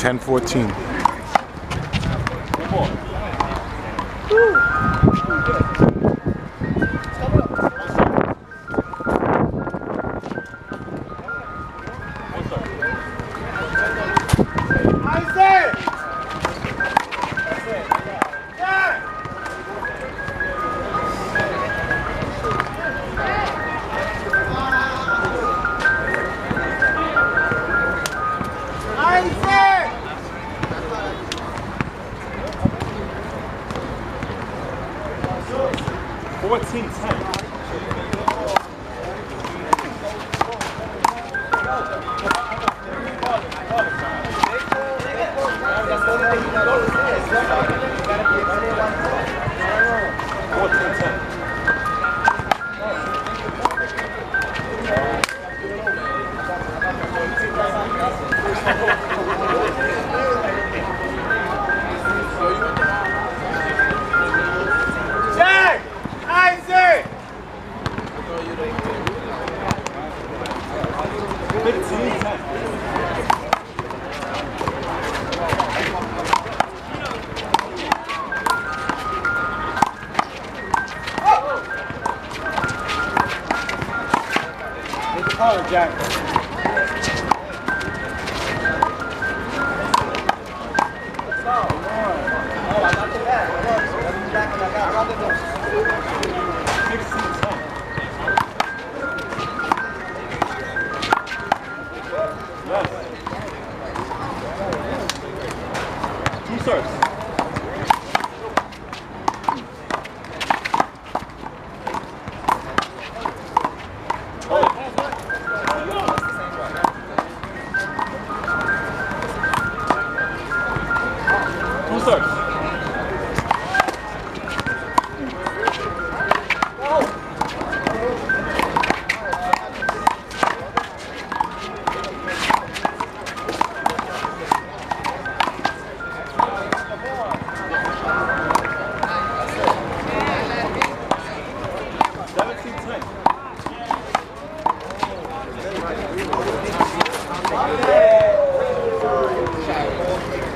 10-14.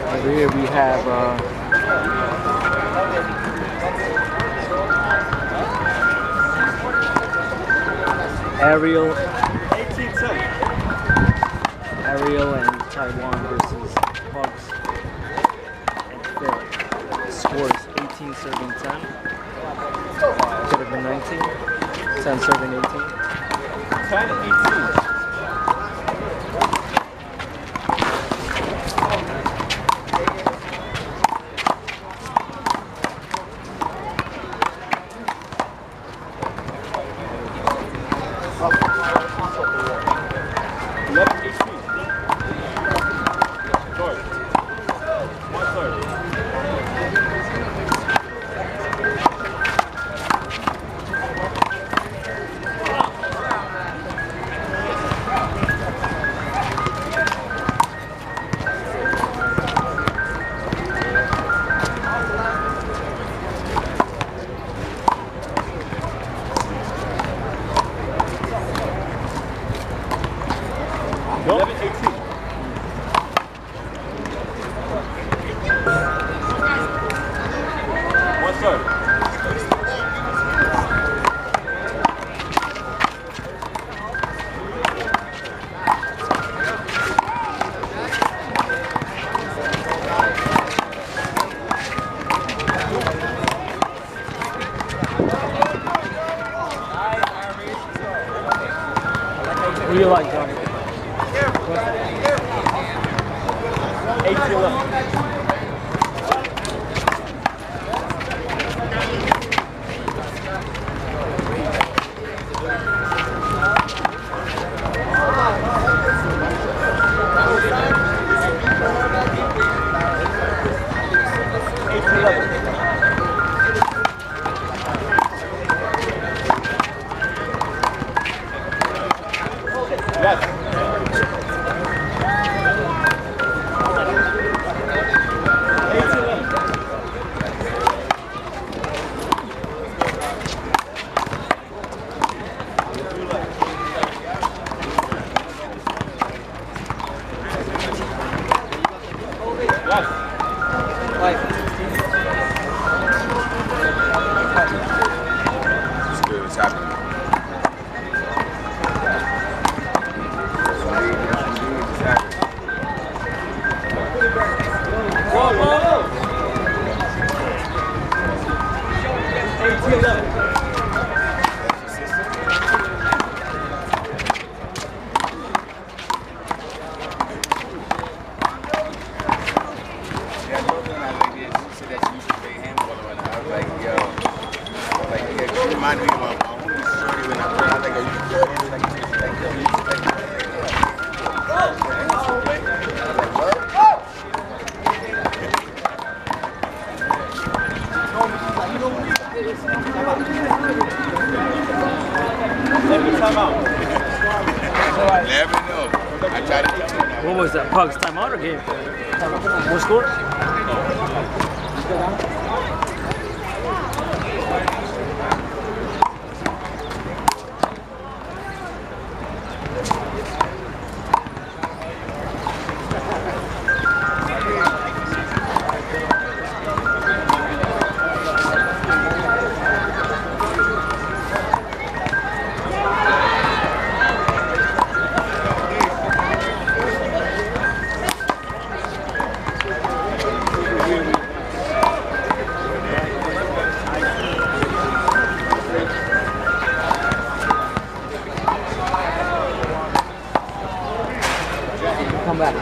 Over here we have Ariel and Tywan versus Pugz and Phil. The score is 18 serving 10. Could have been 19. 10 serving 18. 10-18. What do you like, Johnny? 8-11. Yes. What was that? Pugz timeout or game? What score? Come back.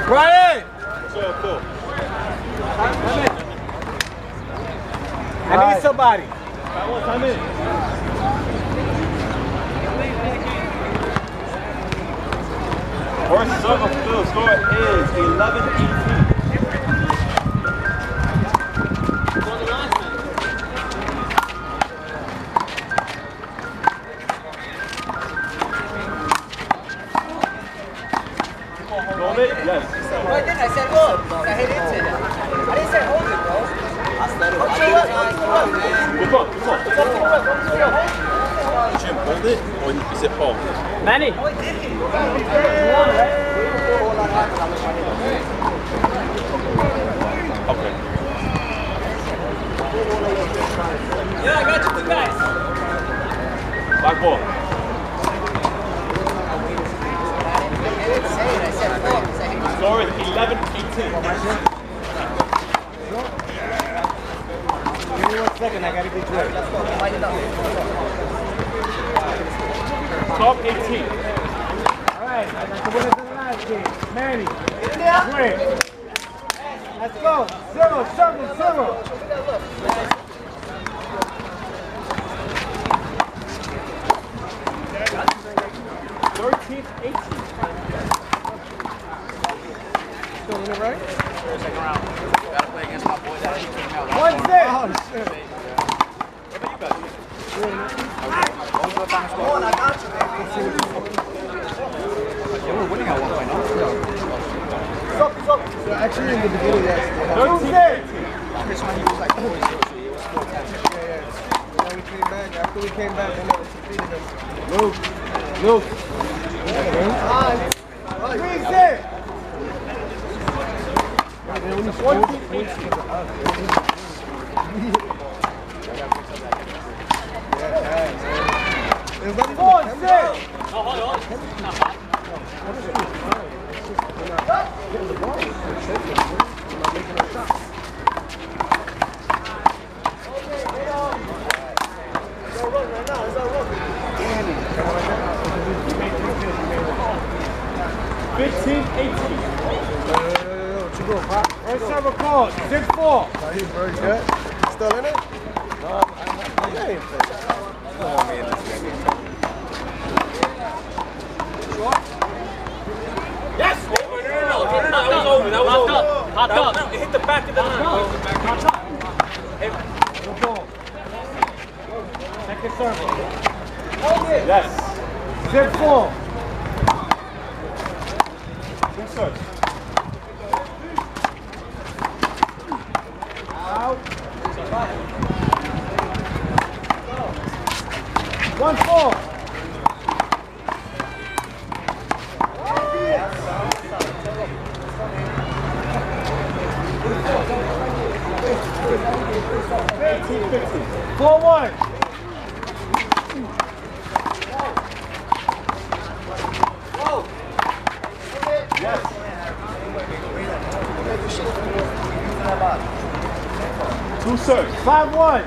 Bryan! I need somebody. Come in. First sub of the score is 11-18. Yes. No, I didn't. I said look. I hit into it. I didn't say hold it, bro. Jim, hold it, or is it Paul? Manny. Oh, I did. Okay. Yeah, I got you two guys. Black ball. I didn't say it. I said look. The score is 11-18. Give me 1 second, I gotta get ready. Let's go. Light it up. Top 18. Alright, that's the winner of the last game. Manny. Great. Let's go. 0-7-0. Still in it, right? Second round. Gotta play against my boy that he came out. 1-0. Oh, shit. What about you guys? Come on, I got you, baby. Yeah, we're winning at 1-0. So actually in the beginning, yes. This one he was like 4-0. It was 4-10. Yeah. Then we came back. After we came back, then they were defeated us. Luke. 3-6. There's not even 4-6. 18. What you doing, Pop? First server called. 6-4. He's very good. Still in it? No, I'm ain't fit. Come on, man. Yes! That was over. That was over. Popped up. It hit the back of the line. No ball. Second server. Yes. 6-4. Good serve. Out. 1-4. Forward. Two serves. 5-1.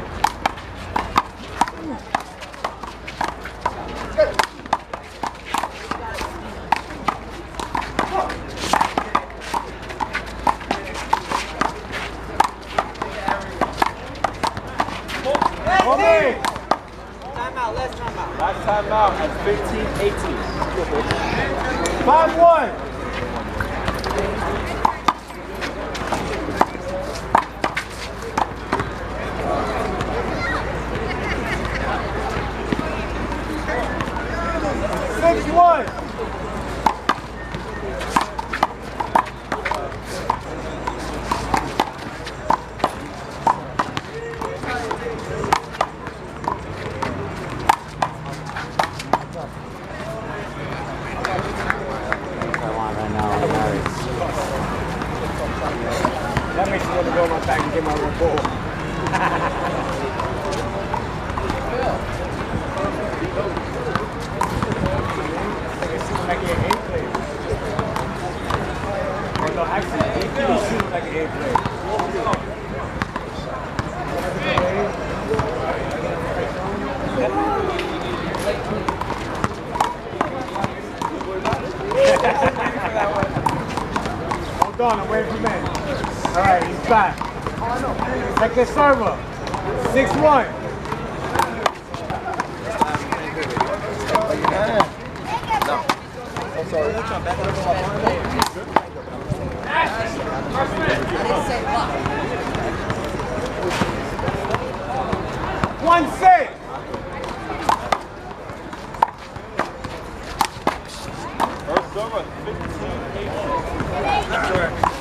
Last time out at 15-18. 5-1. That makes me want to go on my back and get my one ball. It seems like an A player. Oh, no, actually, he seems like an A player. Hold on, I'm waiting for men. All right, he's back. Second server, 6-1. I'm sorry. One six. First server, 15-18.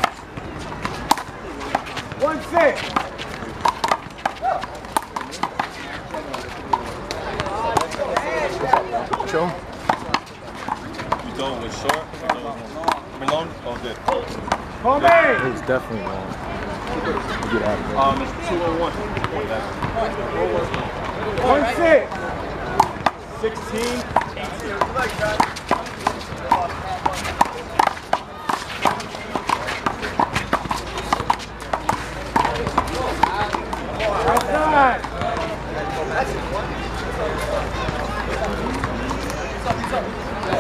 1-6. Chill. You going with short? I mean long? Oh, good. Homie. It was definitely long. Get out of there. It's 2-1. 1-6. 16-18. Outside.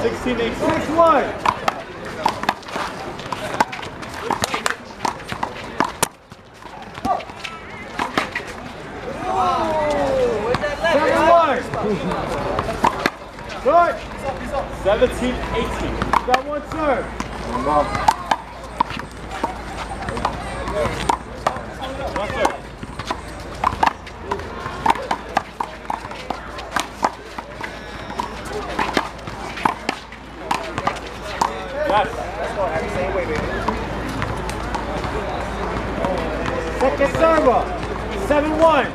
16-18. 6-1. Good. 17-18. Got one serve. One serve. Yes. Let's go, Harry. Same way, baby. Second server, 7-1.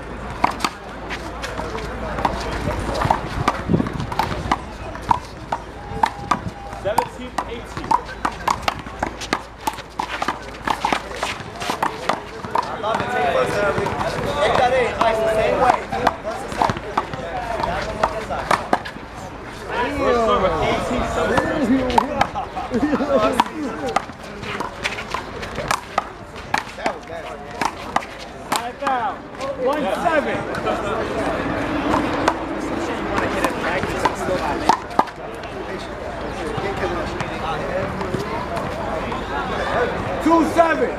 2-7.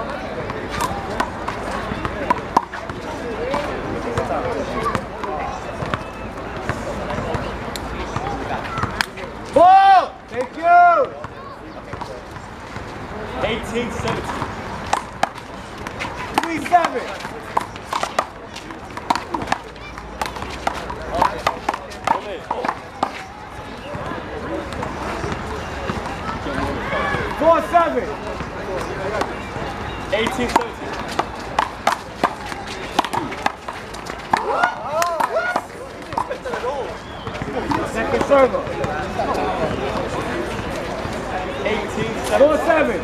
Ball! Thank you! 18-17. 3-7. Four, 7. 18-17. Second server. 18-17. 4-7.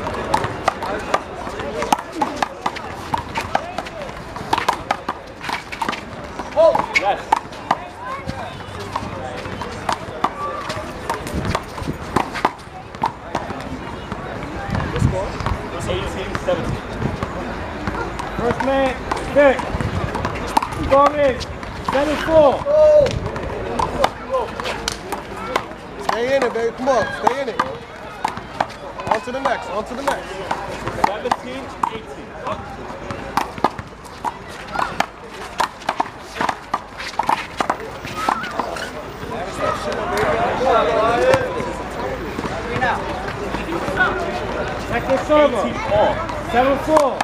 Yes. 18-17. First man, pick. Score is 7-4. Stay in it, baby. Come on, stay in it. On to the next, on to the next. 17-18. Second server. 18-all. 7-4.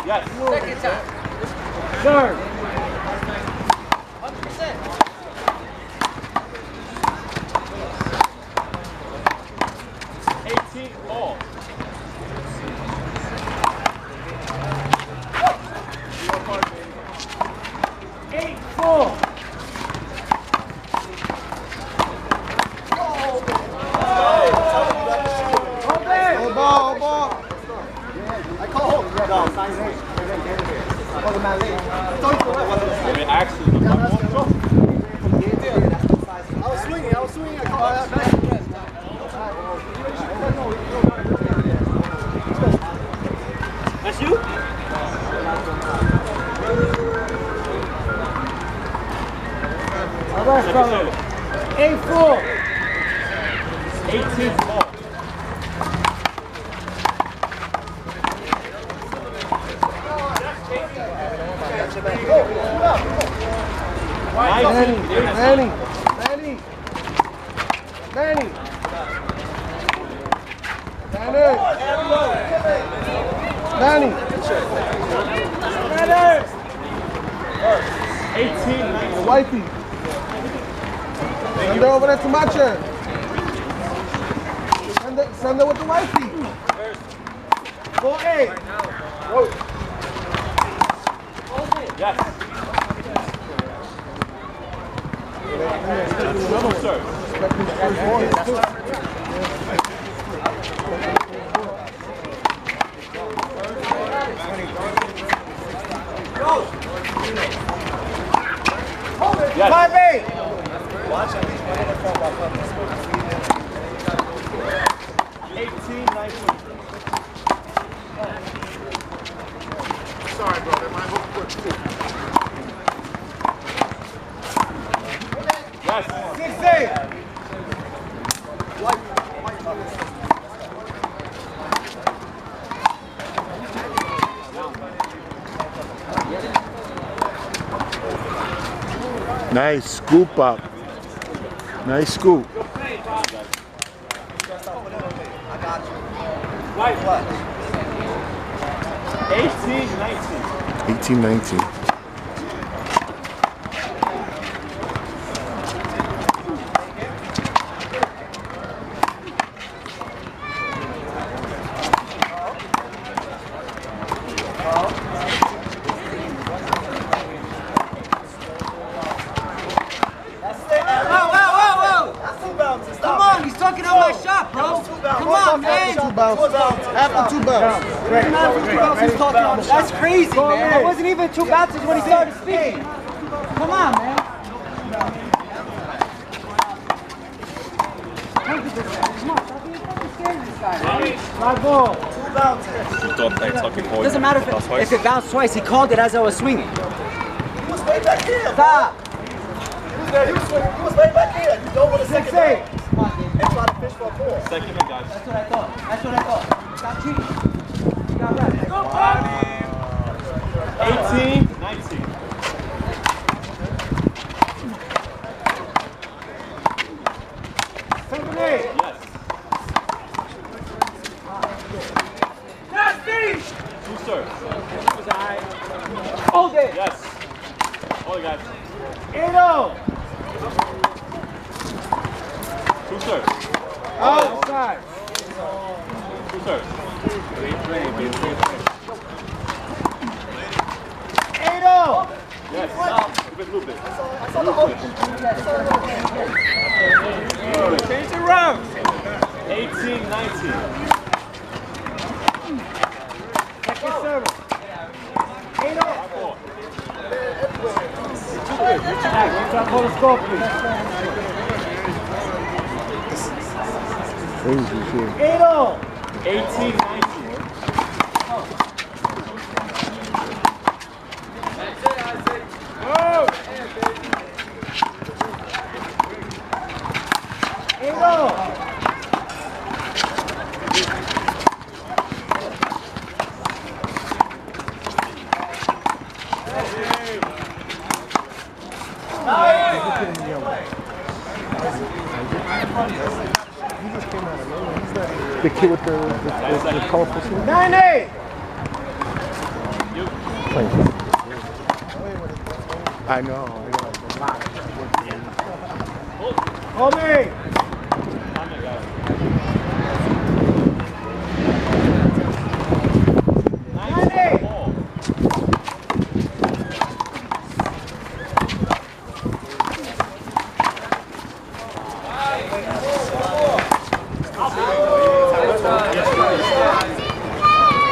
Yes. Second time. Serve. 100%. 18-all. 8-4. Hold ball, hold ball. I mean, actually, the I was swinging. I called that. That's you? All right, fellas. 8-4. 18-all. Manny. Manny. 18-19. Wifey. Send her over there to my chair. Send her with the wifey. 4-8. Yes. Another serve. Yes. 5-8. 18-19. Sorry, brother. My hook foot too. Yes. 6-8. Nice scoop up. Nice scoop. Right. 18-19. 18-19. After 2 bounces. That's crazy, man. It wasn't even 2 bounces when he started speaking. Come on, man. 100%. Come on, stop being fucking scared of this guy, man. 5 ball. You thought they took it It doesn't matter if it bounced twice. He called it as I was swinging. Stop. was right back here. You don't want to second Say. and try to fish for a ball. Second it, guys. That's what I thought. That's what I thought. Stop cheating. Got that. Go, 18, 19. Yes. Two serves. Hold it. Yes. Hold it, guys. 8-0. Two serves. Outside. Two serves. 8-0. Yes. Move it. Change it around. 18, 19. Second service. 8-0. Call the score, please. Crazy shit. 8-0. 18, 19. Go. 8-0. The kid with the colorful suit? 9-8. I know. Hold me.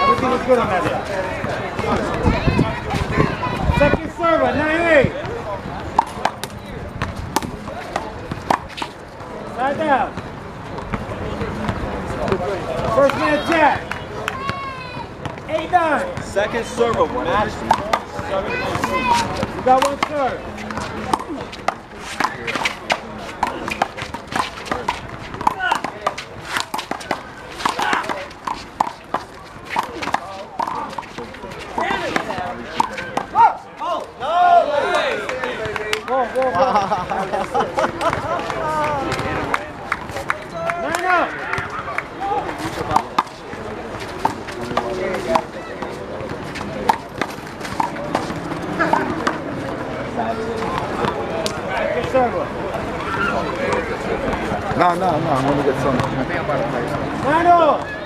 Everything was good on that side. Second server, 9-8. Side down. First man jack. 8-9. Second serve of match. 7-19. You got one serve. No, I'm gonna get some. I think I'm about to play. 9-0.